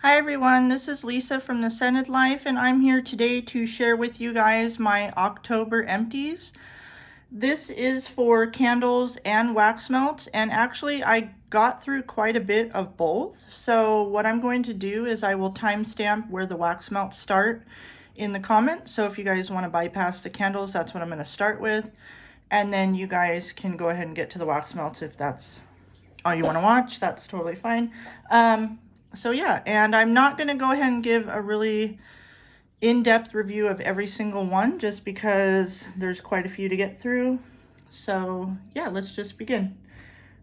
Hi everyone, this is Lisa from The Scented Life, and I'm here today to share with you guys my October empties. This is for candles and wax melts, and actually I got through quite a bit of both. So what I'm going to do is I will timestamp where the wax melts start in the comments. So if you guys want to bypass the candles, that's what I'm going to start with. And then you guys can go ahead and get to the wax melts if that's all you want to watch. That's totally fine. So yeah, and I'm not going to go ahead and give a really in-depth review of every single one just because there's quite a few to get through. So yeah, let's just begin.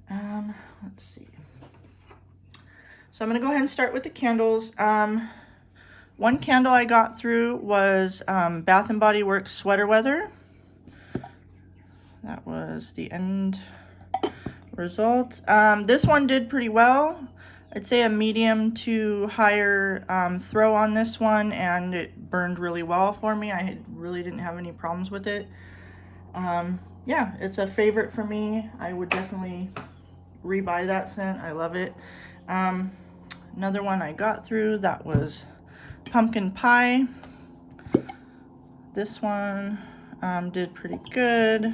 Let's see. So I'm going to go ahead and start with the candles. One candle I got through was Bath & Body Works Sweater Weather. That was the end results. This one did pretty well. I'd say a medium to higher throw on this one, and it burned really well for me. I really didn't have any problems with it. Yeah, it's a favorite for me. I would definitely rebuy that scent. I love it. Another one I got through, that was Pumpkin Pie. This one did pretty good.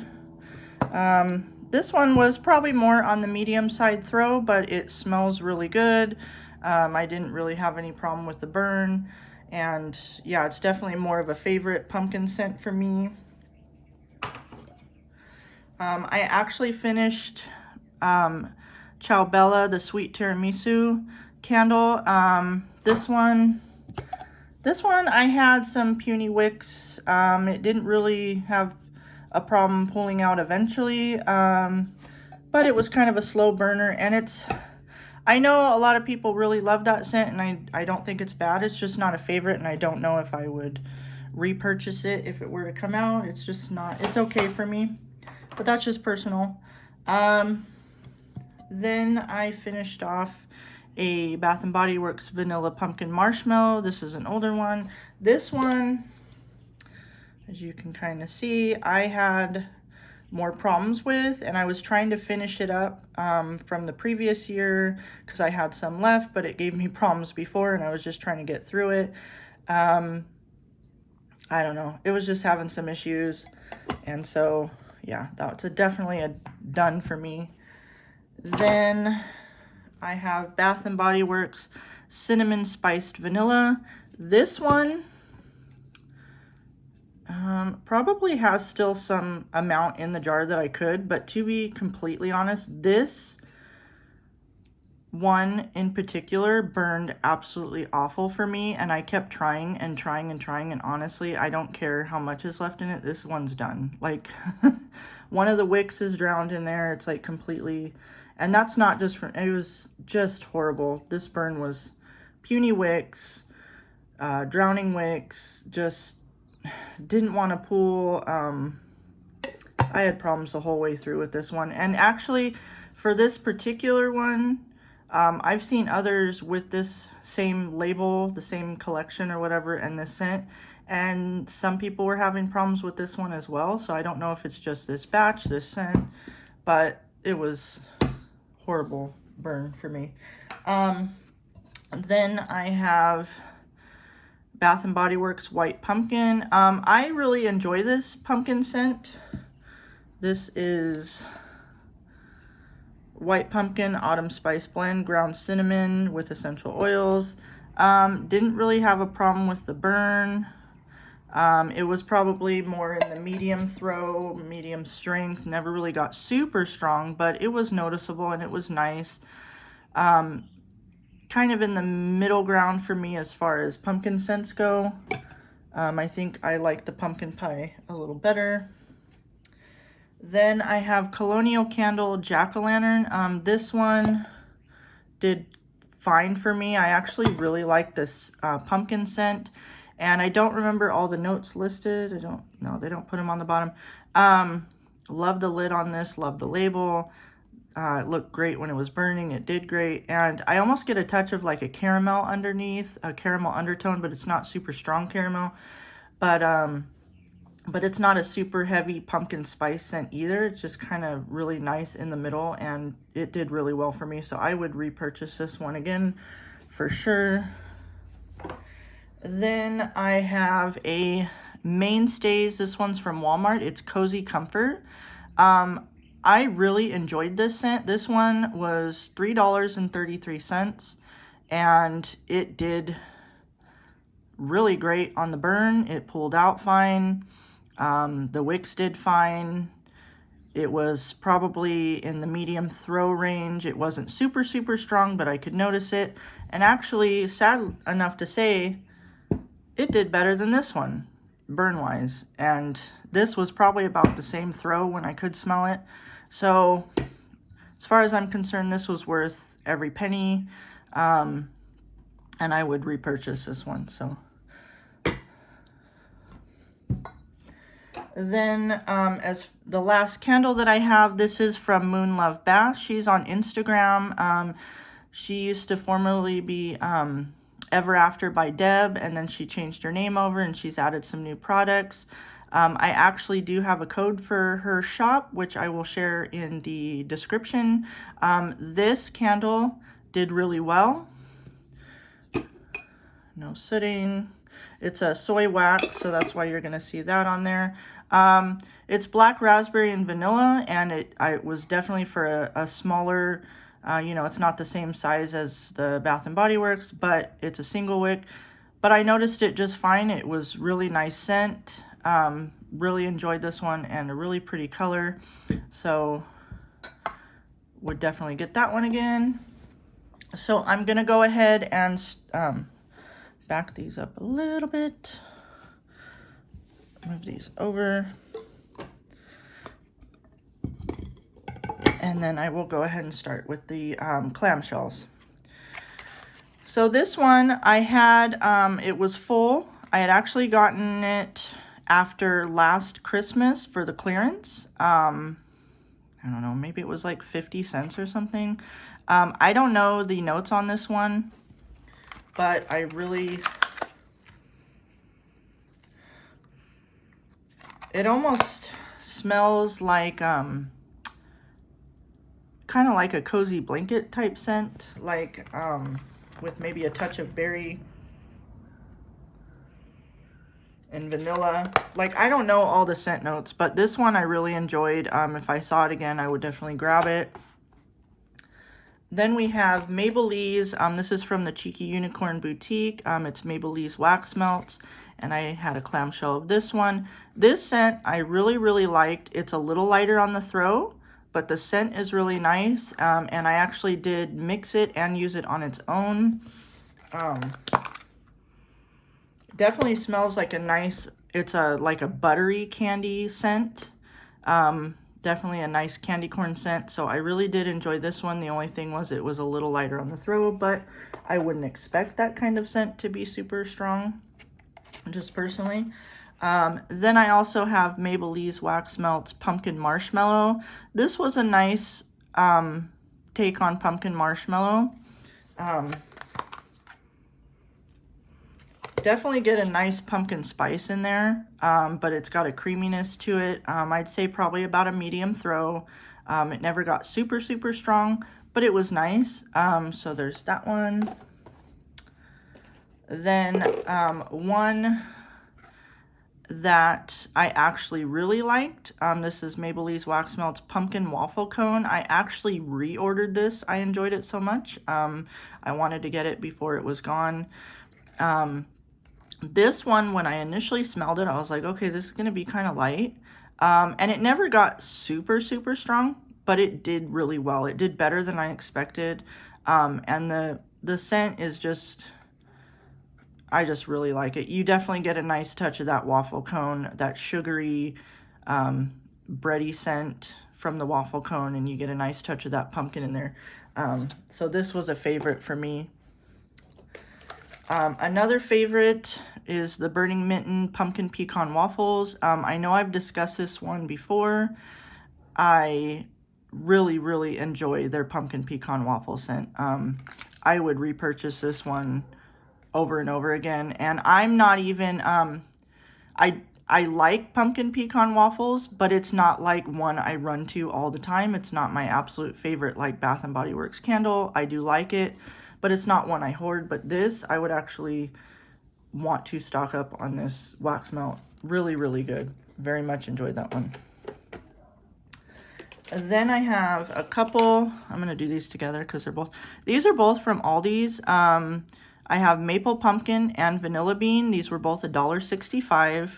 This one was probably more on the medium side throw, but it smells really good. I didn't really have any problem with the burn. And yeah, it's definitely more of a favorite pumpkin scent for me. I actually finished Ciao Bella, the Sweet Tiramisu candle. This one I had some puny wicks. It didn't really have a problem pulling out eventually, but it was kind of a slow burner, and I know a lot of people really love that scent, and I don't think it's bad. It's just not a favorite, and I don't know if I would repurchase it if it were to come out. It's just not, it's okay for me, but that's just personal. Then I finished off a Bath & Body Works Vanilla Pumpkin Marshmallow. This is an older one. This one, as you can kind of see, I had more problems with, and I was trying to finish it up from the previous year because I had some left, but it gave me problems before, and I was just trying to get through it. I don't know. It was just having some issues, and so yeah, that's definitely a done for me. Then I have Bath & Body Works Cinnamon Spiced Vanilla. This one probably has still some amount in the jar that I could, but to be completely honest, this one in particular burned absolutely awful for me, and I kept trying and trying and trying, and honestly, I don't care how much is left in it. This one's done. Like, one of the wicks is drowned in there. It's like completely, and that's not just from, it was just horrible. This burn was puny wicks, drowning wicks, just didn't want to pull. I had problems the whole way through with this one. And actually, for this particular one, I've seen others with this same label, the same collection or whatever, and this scent. And some people were having problems with this one as well. So I don't know if it's just this batch, this scent, but it was horrible burn for me. Then I have Bath & Body Works White Pumpkin. I really enjoy this pumpkin scent. This is White Pumpkin Autumn Spice Blend, ground cinnamon with essential oils. Didn't really have a problem with the burn. It was probably more in the medium throw, medium strength. Never really got super strong, but it was noticeable and it was nice. Kind of in the middle ground for me as far as pumpkin scents go. I think I like the pumpkin pie a little better. Then I have Colonial Candle Jack-o'-lantern. This one did fine for me. I actually really like this pumpkin scent, and I don't remember all the notes listed. They don't put them on the bottom. Love the lid on this, love the label. It looked great when it was burning. It did great. And I almost get a touch of like a caramel underneath, a caramel undertone, but it's not super strong caramel. But it's not a super heavy pumpkin spice scent either. It's just kind of really nice in the middle, and it did really well for me. So I would repurchase this one again for sure. Then I have a Mainstays. This one's from Walmart. It's Cozy Comfort. I really enjoyed this scent. This one was $3.33, and it did really great on the burn. It pulled out fine. The wicks did fine. It was probably in the medium throw range. It wasn't super, super strong, but I could notice it. And actually, sad enough to say, it did better than this one, burn-wise. And this was probably about the same throw when I could smell it. So, as far as I'm concerned, this was worth every penny. And I would repurchase this one, so. Then, as the last candle that I have, this is from Moon Love Bath. She's on Instagram. She used to formerly be Ever After by Deb, and then she changed her name over and she's added some new products. I actually do have a code for her shop, which I will share in the description. This candle did really well. No sooting. It's a soy wax, so that's why you're going to see that on there. It's black raspberry and vanilla, and it was definitely for a smaller, you know, it's not the same size as the Bath & Body Works, but it's a single wick. But I noticed it just fine. It was really nice scent. Really enjoyed this one, and a really pretty color. So would definitely get that one again. So I'm going to go ahead and back these up a little bit. Move these over. And then I will go ahead and start with the clamshells. So this one I had, it was full. I had actually gotten it after last Christmas for the clearance. I don't know, maybe it was like 50 cents or something. I don't know the notes on this one, but I really, it almost smells like, kind of like a cozy blanket type scent, like, with maybe a touch of berry and vanilla. Like, I don't know all the scent notes, but this one I really enjoyed. If I saw it again, I would definitely grab it. Then we have Maybelline's. This is from the Cheeky Unicorn Boutique. It's Maybelline's Wax Melts, and I had a clamshell of this one. This scent I really, really liked. It's a little lighter on the throw, but the scent is really nice, and I actually did mix it and use it on its own. Definitely smells like a nice, it's like a buttery candy scent. Definitely a nice candy corn scent, so I really did enjoy this one. The only thing was it was a little lighter on the throw, but I wouldn't expect that kind of scent to be super strong, just personally. Then I also have Maybelline's Wax Melts Pumpkin Marshmallow. This was a nice take on pumpkin marshmallow. Definitely get a nice pumpkin spice in there, but it's got a creaminess to it. I'd say probably about a medium throw. It never got super, super strong, but it was nice. So there's that one. Then one that I actually really liked. This is Maybelline's Wax Melts Pumpkin Waffle Cone. I actually reordered this. I enjoyed it so much. I wanted to get it before it was gone. This one, when I initially smelled it, I was like, okay, this is going to be kind of light. And it never got super, super strong, but it did really well. It did better than I expected. And the scent is just, I just really like it. You definitely get a nice touch of that waffle cone, that sugary, bready scent from the waffle cone, and you get a nice touch of that pumpkin in there. So this was a favorite for me. Another favorite is the Burning Mitten Pumpkin Pecan Waffles. I know I've discussed this one before. I really, really enjoy their pumpkin pecan waffle scent. I would repurchase this one over and over again. And I'm not even, I like pumpkin pecan waffles, but it's not like one I run to all the time. It's not my absolute favorite, like Bath & Body Works candle. I do like it, but it's not one I hoard. But this, I would actually want to stock up on this wax melt. Really, really good. Very much enjoyed that one. And then I have a couple, I'm going to do these together because these are both from Aldi's. I have maple pumpkin and vanilla bean. These were both $1.65.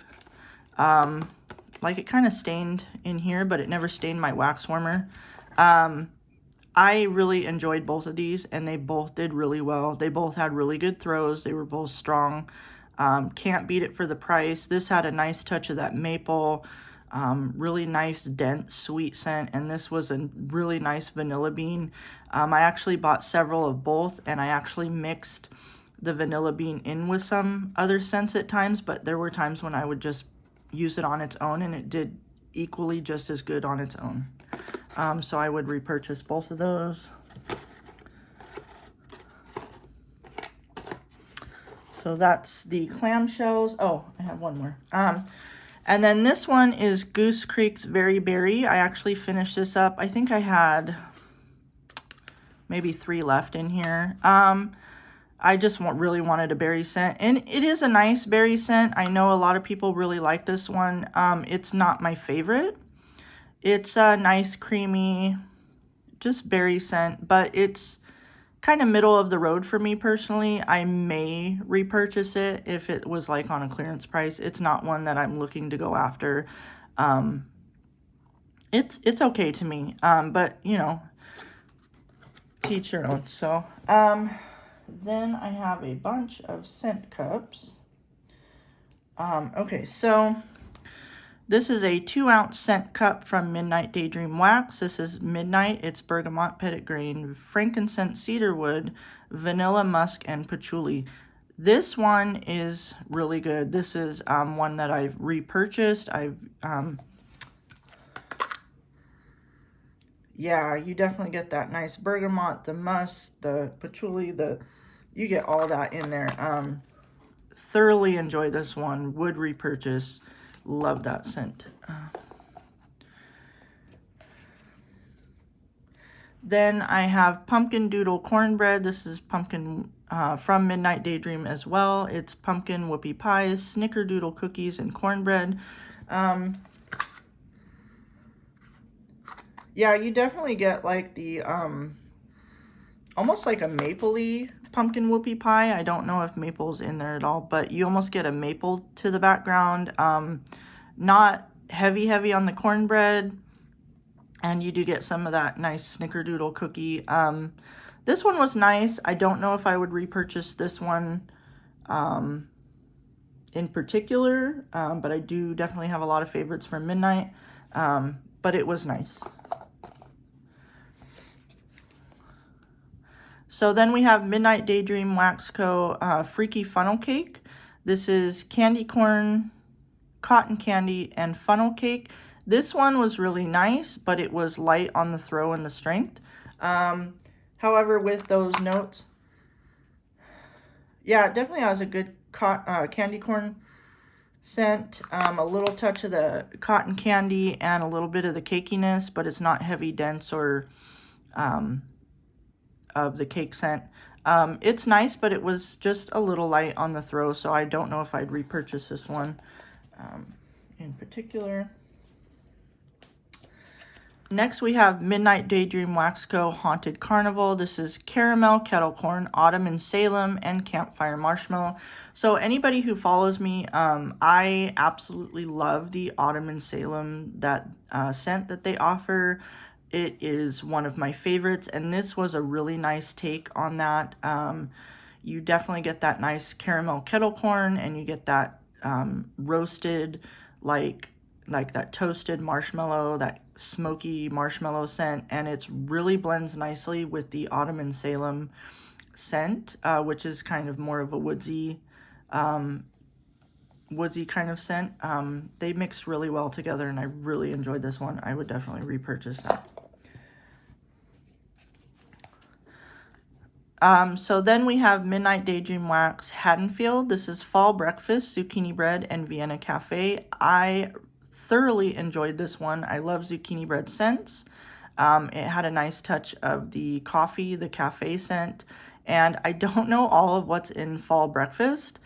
Like it kind of stained in here, but it never stained my wax warmer. I really enjoyed both of these, and they both did really well. They both had really good throws. They were both strong. Can't beat it for the price. This had a nice touch of that maple, really nice dense sweet scent, and this was a really nice vanilla bean. I actually bought several of both, and I actually mixed the vanilla bean in with some other scents at times, but there were times when I would just use it on its own, and it did equally just as good on its own. So I would repurchase both of those. So that's the clamshells. Oh, I have one more. And then this one is Goose Creek's Very Berry. I actually finished this up. I think I had maybe 3 left in here. I just really wanted a berry scent. And it is a nice berry scent. I know a lot of people really like this one. It's not my favorite. It's a nice, creamy, just berry scent. But it's kind of middle of the road for me personally. I may repurchase it if it was like on a clearance price. It's not one that I'm looking to go after. It's okay to me. But, you know, to each your own. So, then I have a bunch of scent cups. Okay, so this is a 2-ounce scent cup from Midnight Daydream Wax. This is Midnight. It's bergamot, petitgrain, frankincense, cedarwood, vanilla, musk, and patchouli. This one is really good. This is one that I've repurchased. Yeah, you definitely get that nice bergamot, the musk, the patchouli, you get all that in there. Thoroughly enjoy this one. Would repurchase. Love that scent. Then I have Pumpkin Doodle Cornbread. This is pumpkin from Midnight Daydream as well. It's pumpkin whoopie pies, snickerdoodle cookies, and cornbread. Yeah, you definitely get like the almost like a mapley pumpkin whoopie pie. I don't know if maple's in there at all, but you almost get a maple to the background. Not heavy on the cornbread, and you do get some of that nice snickerdoodle cookie. This one was nice. I don't know if I would repurchase this one in particular, but I do definitely have a lot of favorites from Midnight, but it was nice. So then we have Midnight Daydream Wax Co. Freaky Funnel Cake. This is candy corn, cotton candy, and funnel cake. This one was really nice, but it was light on the throw and the strength. However, with those notes, yeah, it definitely has a good candy corn scent, a little touch of the cotton candy, and a little bit of the cakiness, but it's not heavy, dense, or of the cake scent. It's nice, but it was just a little light on the throw, so I don't know if I'd repurchase this one in particular. Next, we have Midnight Daydream Wax Co. Haunted Carnival. This is caramel, kettle corn, autumn in Salem, and campfire marshmallow. So anybody who follows me, I absolutely love the autumn in Salem, that scent that they offer. It is one of my favorites, and this was a really nice take on that. You definitely get that nice caramel kettle corn, and you get that roasted, like that toasted marshmallow, that smoky marshmallow scent, and it really blends nicely with the autumn in Salem scent, which is kind of more of a woodsy kind of scent. They mixed really well together, and I really enjoyed this one. I would definitely repurchase that. So then we have Midnight Daydream Wax Haddonfield. This is fall breakfast, zucchini bread, and Vienna Cafe. I thoroughly enjoyed this one. I love zucchini bread scents. It had a nice touch of the coffee, the cafe scent, and I don't know all of what's in fall breakfast,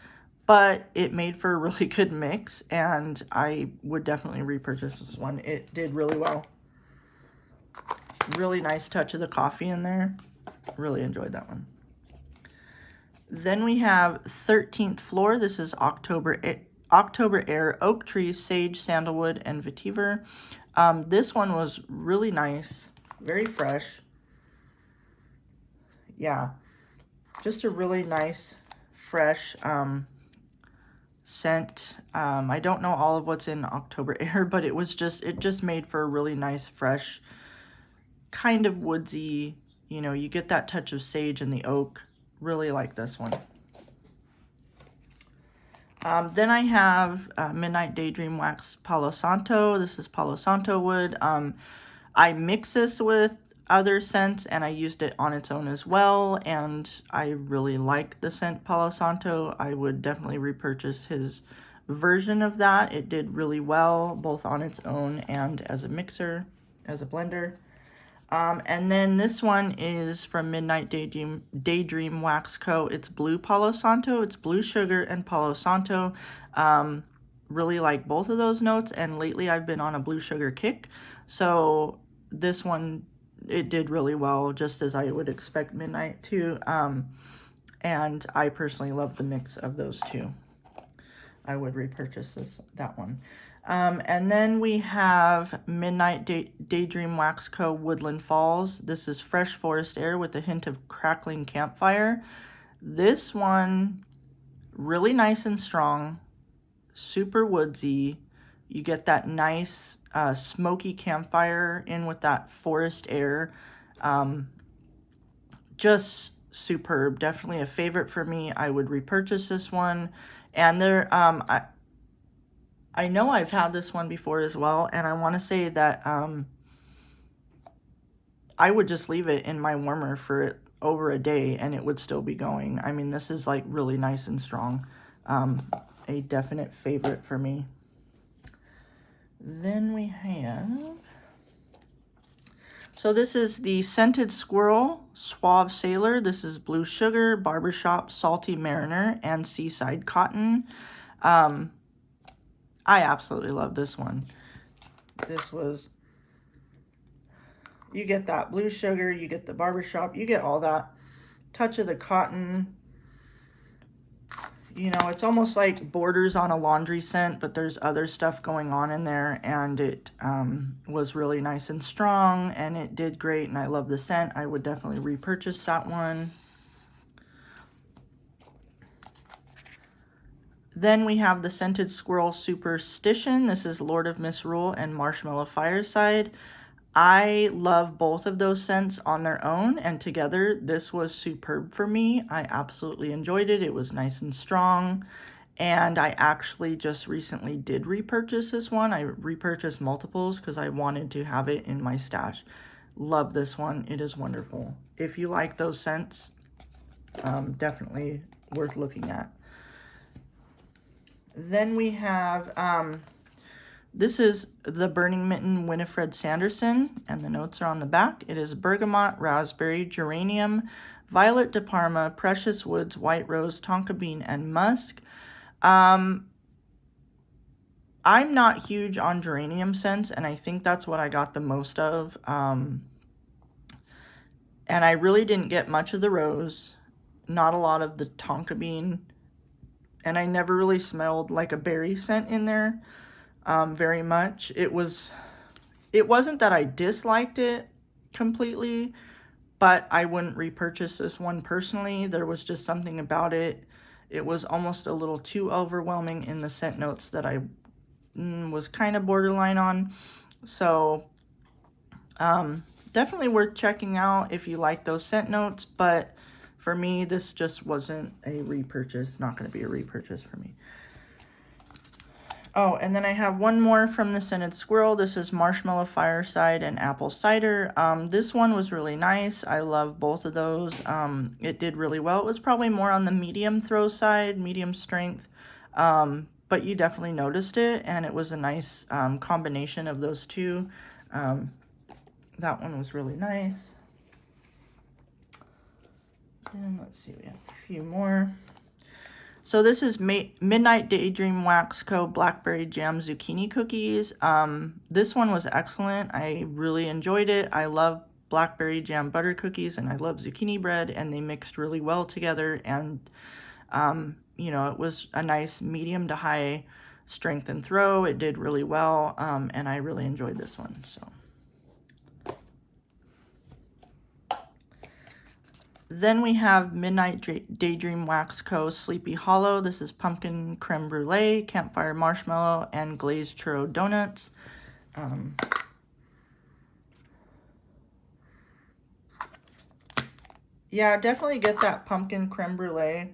but it made for a really good mix, and I would definitely repurchase this one. It did really well. Really nice touch of the coffee in there. Really enjoyed that one. Then we have 13th Floor. This is October Air, Oak Tree, Sage, Sandalwood, and Vetiver. This one was really nice, very fresh. Yeah, just a really nice, fresh scent. I don't know all of what's in October Air, but it just made for a really nice, fresh, kind of woodsy, you know, you get that touch of sage and the oak. Really like this one. Then I have Midnight Daydream Wax Palo Santo. This is Palo Santo wood. I mix this with other scents and I used it on its own as well, and I really like the scent Palo Santo. I would definitely repurchase his version of that. It did really well both on its own and as a mixer, as a blender. And then this one is from Midnight Daydream Wax Co. It's Blue Palo Santo. It's Blue Sugar and Palo Santo. Really like both of those notes, and lately I've been on a Blue Sugar kick. So this one, it did really well, just as I would expect Midnight to. And I personally love the mix of those two. I would repurchase that one. And then we have Midnight Daydream Wax Co. Woodland Falls. This is Fresh Forest Air with a hint of crackling campfire. This one, really nice and strong, super woodsy. You get that nice smoky campfire in with that forest air. Just superb. Definitely a favorite for me. I would repurchase this one. And there, I know I've had this one before as well, and I want to say that I would just leave it in my warmer for over a day and it would still be going. I mean, this is like really nice and strong. A definite favorite for me. Then we have... So this is the Scented Squirrel Suave Sailor. This is Blue Sugar, Barbershop, Salty Mariner, and Seaside Cotton. I absolutely love this one. This was, you get that blue sugar, you get the barbershop, you get all that touch of the cotton. You know, it's almost like borders on a laundry scent, but there's other stuff going on in there, and it was really nice and strong, and it did great, and I love the scent. I would definitely repurchase that one. Then we have the Scented Squirrel Superstition. This is Lord of Misrule and Marshmallow Fireside. I love both of those scents on their own, and together this was superb for me. I absolutely enjoyed it. It was nice and strong, and I actually just recently did repurchase this one. I repurchased multiples because I wanted to have it in my stash. Love this one. It is wonderful. If you like those scents, definitely worth looking at. Then we have, this is the Burning Mitten Winifred Sanderson, and the notes are on the back. It is bergamot, raspberry, geranium, violet de Parma, precious woods, white rose, tonka bean, and musk. I'm not huge on geranium scents, and I think that's what I got the most of. And I really didn't get much of the rose, not a lot of the tonka bean, and I never really smelled like a berry scent in there very much. It wasn't that I disliked it completely, but I wouldn't repurchase this one personally. There was just something about it. It was almost a little too overwhelming in the scent notes that I was kind of borderline on. So definitely worth checking out if you like those scent notes, but for me, this just wasn't a repurchase. Not going to be a repurchase for me. Oh, and then I have one more from the Scented Squirrel. This is Marshmallow Fireside and Apple Cider. This one was really nice. I love both of those. It did really well. It was probably more on the medium throw side, medium strength. But you definitely noticed it, and it was a nice combination of those two. That one was really nice. And let's see, we have a few more. So this is Midnight Daydream Wax Co. Blackberry Jam Zucchini Cookies. This one was excellent. I really enjoyed it. I love blackberry jam butter cookies and I love zucchini bread, and they mixed really well together. And, you know, it was a nice medium to high strength and throw. It did really well, and I really enjoyed this one. So. Then we have Midnight Daydream Wax Co. Sleepy Hollow. This is pumpkin creme brulee, campfire marshmallow, and glazed churro donuts. Yeah, definitely get that pumpkin creme brulee.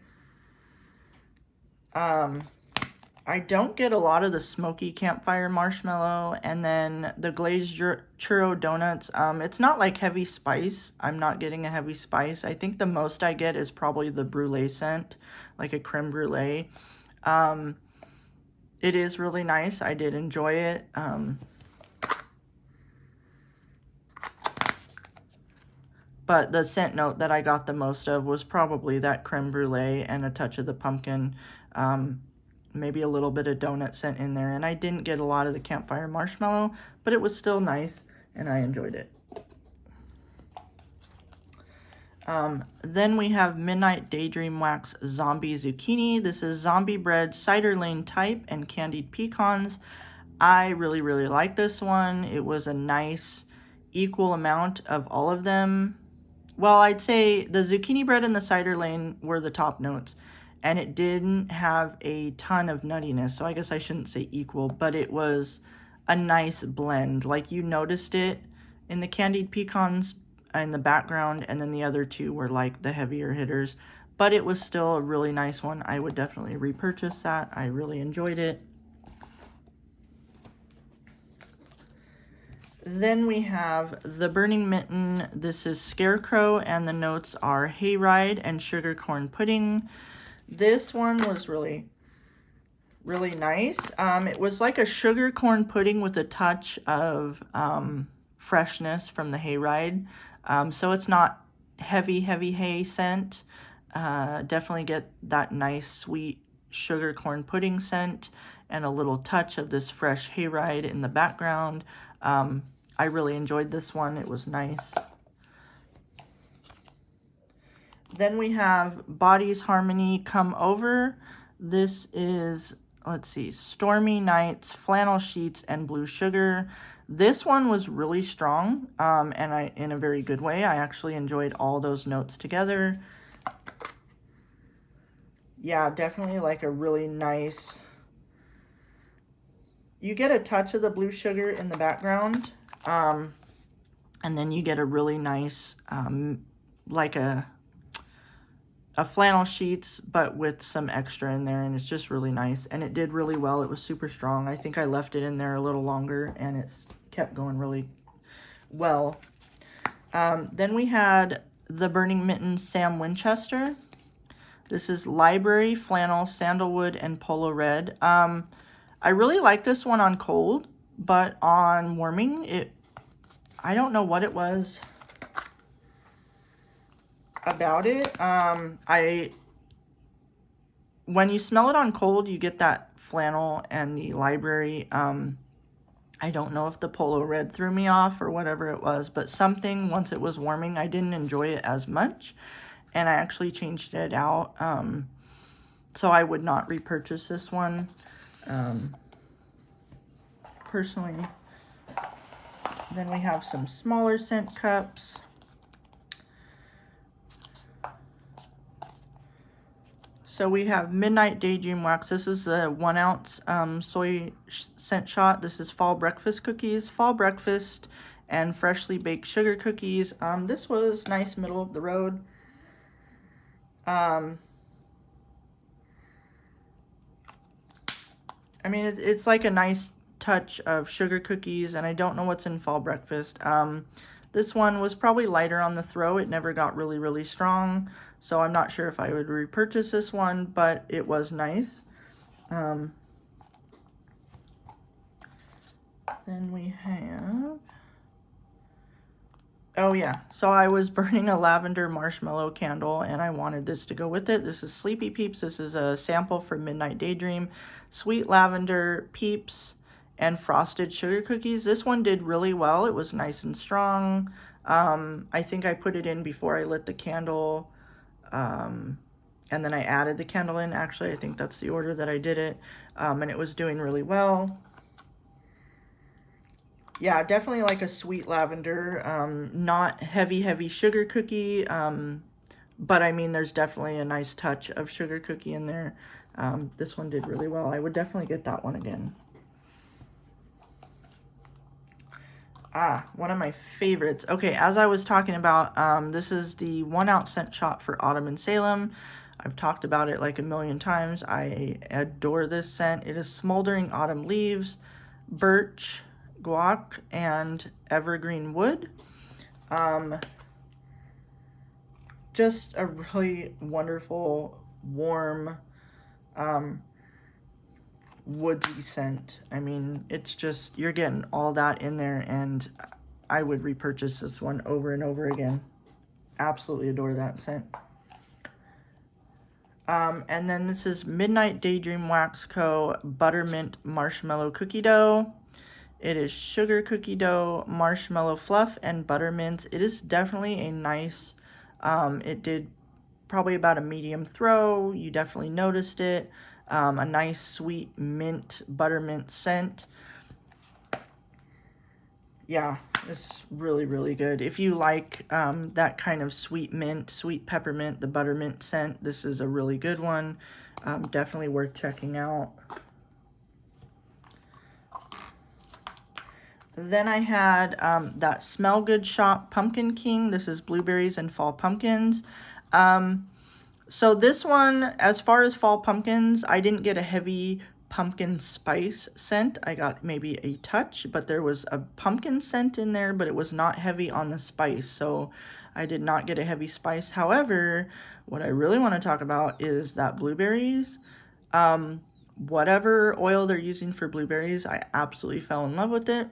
I don't get a lot of the smoky campfire marshmallow, and then the glazed churro donuts. It's not like heavy spice. I'm not getting a heavy spice. I think the most I get is probably the brulee scent, like a creme brulee. It is really nice. I did enjoy it. But the scent note that I got the most of was probably that creme brulee and a touch of the pumpkin. Maybe a little bit of donut scent in there. And I didn't get a lot of the campfire marshmallow, but it was still nice and I enjoyed it. Then we have Midnight Daydream Wax Zombie Zucchini. This is zombie bread, cider lane type, and candied pecans. I really, really like this one. It was a nice equal amount of all of them. Well, I'd say the zucchini bread and the cider lane were the top notes, and it didn't have a ton of nuttiness, so I guess I shouldn't say equal, but it was a nice blend. Like, you noticed it in the candied pecans in the background, and then the other two were like the heavier hitters, but it was still a really nice one. I would definitely repurchase that. I really enjoyed it. Then we have the Burning Mitten. This is Scarecrow, and the notes are Hayride and Sugar Corn Pudding. This one was really, really nice. It was like a sugar corn pudding with a touch of freshness from the Hayride. So it's not heavy, heavy hay scent. Definitely get that nice, sweet sugar corn pudding scent and a little touch of this fresh Hayride in the background. I really enjoyed this one. It was nice. Then we have Body's Harmony Come Over. This is, let's see, Stormy Nights, Flannel Sheets, and Blue Sugar. This one was really strong, and in a very good way. I actually enjoyed all those notes together. Yeah, definitely like a really nice... You get a touch of the blue sugar in the background, and then you get a really nice, like a flannel sheets, but with some extra in there, and it's just really nice, and it did really well. It was super strong. I think I left it in there a little longer, and it's kept going really well. Then we had the Burning Mitten Sam Winchester. This is Library, Flannel, Sandalwood, and Polo Red. I really like this one on cold, but on warming, I don't know what it was about it. When you smell it on cold, you get that flannel and the library. I don't know if the Polo Red threw me off or whatever it was, but something, once it was warming, I didn't enjoy it as much, and I actually changed it out. So I would not repurchase this one, personally. Then we have some smaller scent cups. So we have Midnight Daydream Wax. This is a 1 ounce soy scent shot. This is Fall Breakfast Cookies, Fall Breakfast, and Freshly Baked Sugar Cookies. This was nice, middle of the road. I mean, it's like a nice touch of sugar cookies, and I don't know what's in Fall Breakfast. This one was probably lighter on the throw. It never got really, really strong. So I'm not sure if I would repurchase this one, but it was nice. Then we have... Oh yeah, so I was burning a lavender marshmallow candle and I wanted this to go with it. This is Sleepy Peeps. This is a sample from Midnight Daydream. Sweet lavender peeps and frosted sugar cookies. This one did really well. It was nice and strong. I think I put it in before I lit the candle. And then I added the candle in. Actually, I think that's the order that I did it. And it was doing really well. Yeah, definitely like a sweet lavender, not heavy sugar cookie, but I mean, there's definitely a nice touch of sugar cookie in there. This one did really well. I would definitely get that one again. One of my favorites. Okay, as I was talking about, this is the 1 ounce scent shot for Autumn in Salem. I've talked about it like a million times. I adore this scent. It is Smoldering Autumn Leaves, Birch, Guac, and Evergreen Wood. Just a really wonderful, warm, woodsy scent. I mean, it's just, you're getting all that in there, and I would repurchase this one over and over again. Absolutely adore that scent. And then this is Midnight Daydream Wax Co. Buttermint Marshmallow Cookie Dough. It is sugar cookie dough, marshmallow fluff, and buttermint. It is definitely a nice, it did probably about a medium throw. You definitely noticed it. A nice sweet mint, buttermint scent. Yeah, it's really good. If you like that kind of sweet mint, sweet peppermint, the buttermint scent, this is a really good one. Definitely worth checking out. Then I had that Smell Good Shop Pumpkin King. This is blueberries and fall pumpkins. So this one, as far as fall pumpkins, I didn't get a heavy pumpkin spice scent. I got maybe a touch, but there was a pumpkin scent in there, but it was not heavy on the spice. So I did not get a heavy spice. However, what I really want to talk about is that blueberries. Whatever oil they're using for blueberries, I absolutely fell in love with it.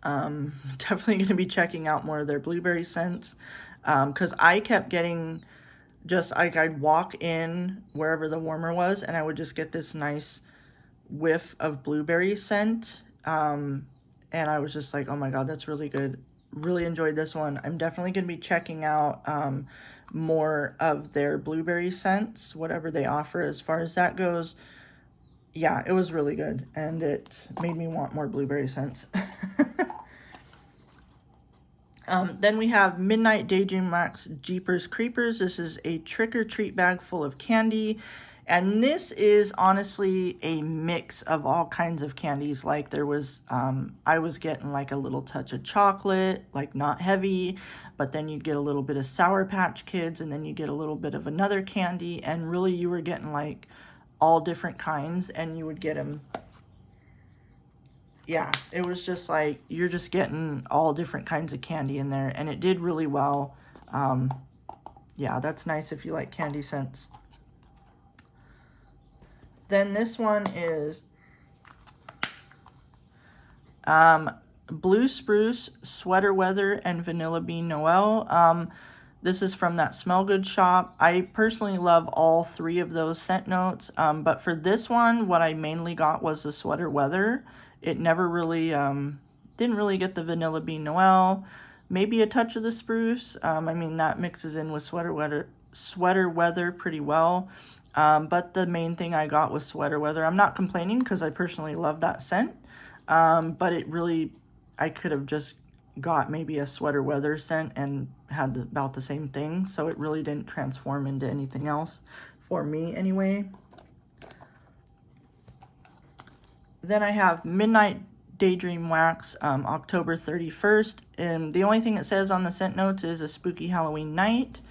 Definitely going to be checking out more of their blueberry scents, because I kept getting just like, I'd walk in wherever the warmer was and I would just get this nice whiff of blueberry scent, and I was just like, oh my god, that's really good. Really enjoyed this one. I'm definitely going to be checking out more of their blueberry scents, whatever they offer as far as that goes. Yeah, it was really good, and it made me want more blueberry scents. Then we have Midnight Daydream Max Jeepers Creepers. This is a trick-or-treat bag full of candy. And this is honestly a mix of all kinds of candies. Like there was, I was getting like a little touch of chocolate, like not heavy, but then you'd get a little bit of Sour Patch Kids, and then you get a little bit of another candy. And really you were getting like all different kinds, and you would get them. Yeah, it was just like, you're just getting all different kinds of candy in there, and it did really well. Yeah, that's nice if you like candy scents. Then this one is Blue Spruce, Sweater Weather, and Vanilla Bean Noel. This is from that Smell Good shop. I personally love all three of those scent notes, but for this one, what I mainly got was the Sweater Weather. It never really, didn't really get the Vanilla Bean Noel. Maybe a touch of the spruce. I mean, that mixes in with Sweater Weather pretty well. But the main thing I got was Sweater Weather. I'm not complaining because I personally love that scent. But it really, I could have just got maybe a Sweater Weather scent and had about the same thing. So it really didn't transform into anything else for me anyway. Then I have Midnight Daydream Wax, October 31st. And the only thing it says on the scent notes is a spooky Halloween night.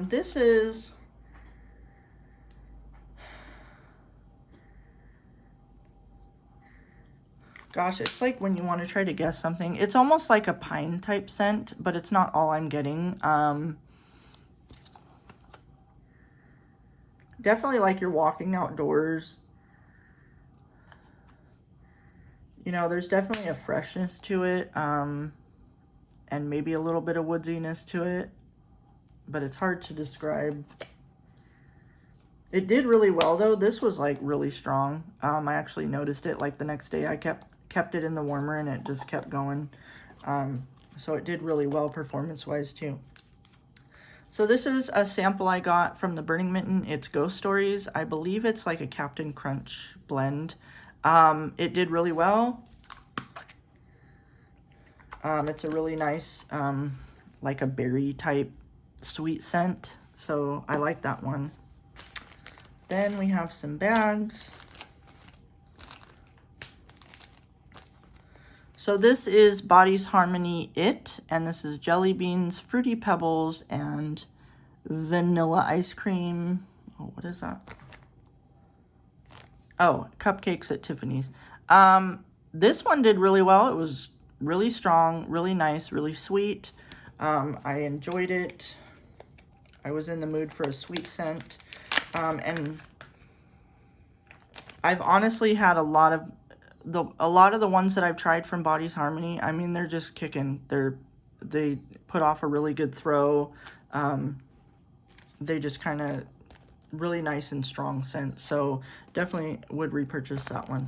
This is... Gosh, it's like when you want to try to guess something. It's almost like a pine type scent, but it's not all I'm getting. Definitely like you're walking outdoors. You know, there's definitely a freshness to it. And and maybe a little bit of woodsiness to it, but it's hard to describe. It did really well though. This was like really strong. I actually noticed it like the next day. I kept it in the warmer and it just kept going. So it did really well performance-wise too. So this is a sample I got from the Burning Mitten. It's Ghost Stories. I believe it's like a Captain Crunch blend. It did really well. It's a really nice, like a berry type sweet scent. So I like that one. Then we have some bags. So this is Body's Harmony It, and this is Jelly Beans, Fruity Pebbles, and Vanilla Ice Cream. Oh, what is that? Oh, Cupcakes at Tiffany's. This one did really well. It was really strong, really nice, really sweet. I enjoyed it. I was in the mood for a sweet scent. And I've honestly had a lot of the ones that I've tried from Body's Harmony. I mean, they're just kicking. They put off a really good throw. They just kind of really nice and strong scent. So definitely would repurchase that one.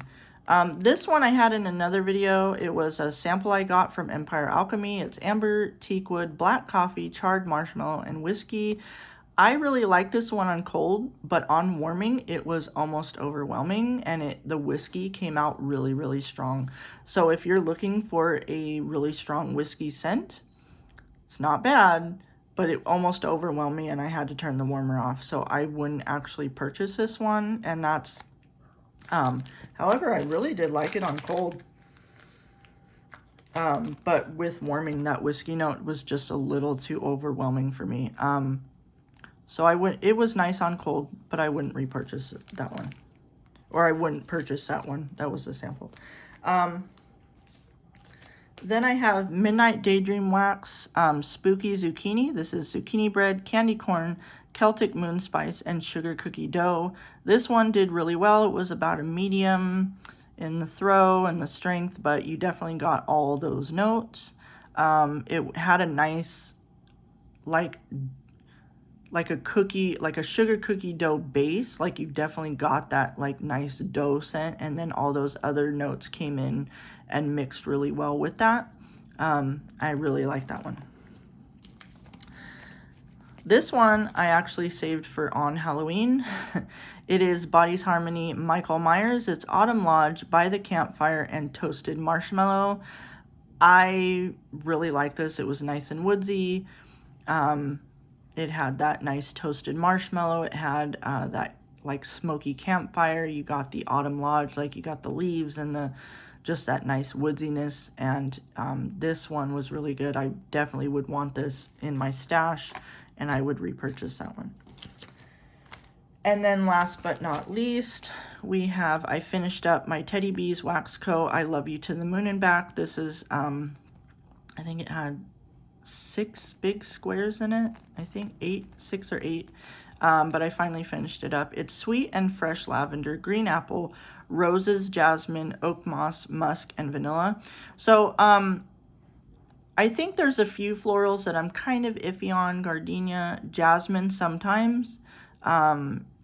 This one I had in another video. It was a sample I got from Empire Alchemy. It's amber, teakwood, black coffee, charred marshmallow, and whiskey. I really like this one on cold, but on warming, it was almost overwhelming, and the whiskey came out really, really strong. So if you're looking for a really strong whiskey scent, it's not bad, but it almost overwhelmed me, and I had to turn the warmer off. So I wouldn't actually purchase this one, and that's, however, I really did like it on cold. But with warming, that whiskey note was just a little too overwhelming for me. So it was nice on cold, but I wouldn't repurchase that one. Or I wouldn't purchase that one. That was the sample. Then I have Midnight Daydream Wax, Spooky Zucchini. This is zucchini bread, candy corn, Celtic moon spice, and sugar cookie dough. This one did really well. It was about a medium in the throw and the strength, but you definitely got all those notes. It had a nice, like a cookie, like a sugar cookie dough base. Like you definitely got that like nice dough scent, and then all those other notes came in and mixed really well with that. I really like that one. This one I actually saved for on Halloween. It is Body's Harmony Michael Myers. It's Autumn Lodge, By the Campfire, and Toasted Marshmallow. I really like this. It was nice and woodsy. It had that nice toasted marshmallow. It had that like smoky campfire. You got the Autumn Lodge, like you got the leaves and just that nice woodsiness. And this one was really good. I definitely would want this in my stash, and I would repurchase that one. And then last but not least, I finished up my Teddy Bees Wax Co. I Love You to the Moon and Back. This is, I think it had 6 big squares in it. I think 6 or 8. But I finally finished it up. It's sweet and fresh lavender, green apple, roses, jasmine, oak moss, musk, and vanilla. So I think there's a few florals that I'm kind of iffy on. Gardenia, jasmine sometimes.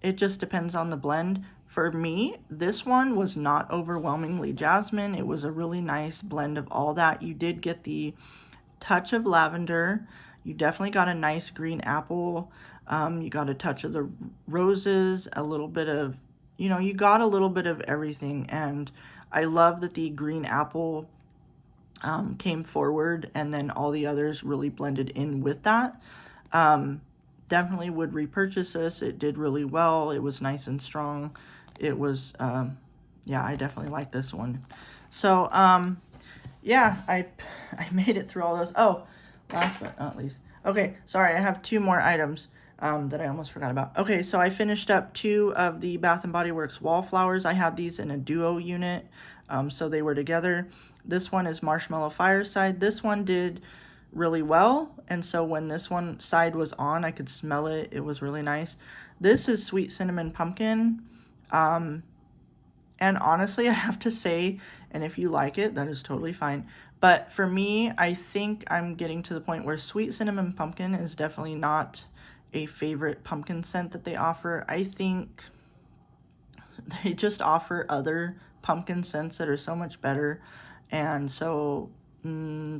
It just depends on the blend. For me, this one was not overwhelmingly jasmine. It was a really nice blend of all that. You did get the touch of lavender. You definitely got a nice green apple. You got a touch of the roses, a little bit of, you got a little bit of everything. And I love that the green apple came forward, and then all the others really blended in with that. Definitely would repurchase this. It did really well. It was nice and strong. It was, yeah, I definitely like this one. So, yeah, I made it through all those. Oh, last but not least. Okay, sorry, I have 2 more items that I almost forgot about. Okay, so I finished up 2 of the Bath & Body Works wallflowers. I had these in a duo unit, so they were together. This one is Marshmallow Fireside. This one did really well, and so when this one side was on, I could smell it. It was really nice. This is Sweet Cinnamon Pumpkin. And honestly, I have to say, and if you like it, that is totally fine, But for me, I think I'm getting to the point where sweet cinnamon pumpkin is definitely not a favorite pumpkin scent that they offer. I think they just offer other pumpkin scents that are so much better. And so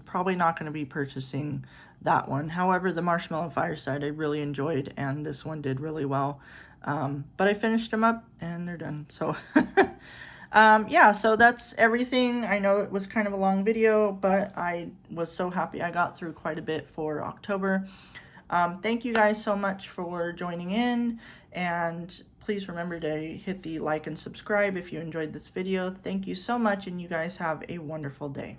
probably not going to be purchasing that one. However, the Marshmallow Fireside I really enjoyed, and this one did really well. But I finished them up and they're done. So yeah, so that's everything. I know it was kind of a long video, but I was so happy I got through quite a bit for October. Thank you guys so much for joining in, and please remember to hit the like and subscribe if you enjoyed this video. Thank you so much, and you guys have a wonderful day.